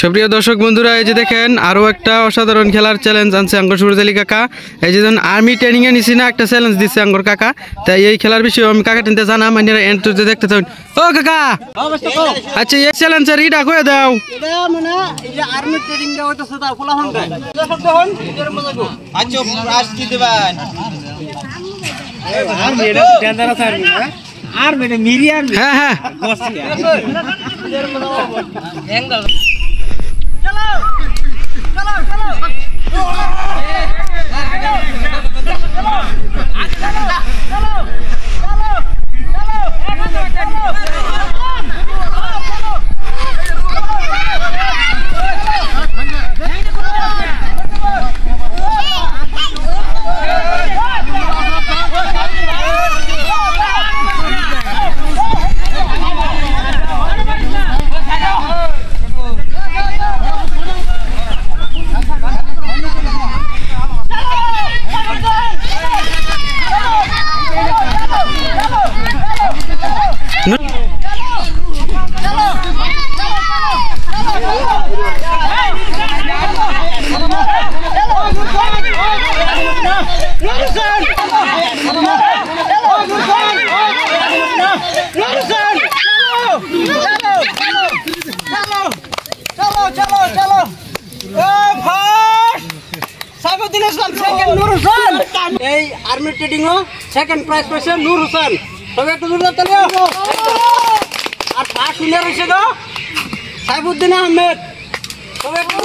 সুপ্রিয় দর্শক বন্ধুরা, এই যে দেখেন আরও একটা অসাধারণ খেলার চ্যালেঞ্জ আনছে আঙ্গর সুরজ আলী কাকা। এই যে আর্মি ট্রেনিংয়ে নিছি না, একটা চ্যালেঞ্জ দিচ্ছে আঙ্গর কাকা। তাই এই খেলার বিষয়ে আমি কাকা টিনতে জানাম, মানে এন্ট্রিতে দেখতে চান। ও কাকা, আচ্ছা এই চ্যালেঞ্জের ইটা কয়ে দাও। আর্মি ট্রেনিং দেওয়া হইতেছে তার ফলাফল দেয়। আচ্ছা আজ কি দিবেন? আর্মি এটা ডেঞ্জারাস আর্মি না, আর্মি এটা মিরি আর্মি। হ্যাঁ হ্যাঁ চলো চলো এই আর্মি ট্রেডিং সেকেন্ড প্রাইজ পেয়েছে নূর হোসেন। তবে একটু দূর তাহলে আর ফার্স্ট উইনার হয়েছে সাইফুদ্দিন আহমেদ। তবে একটু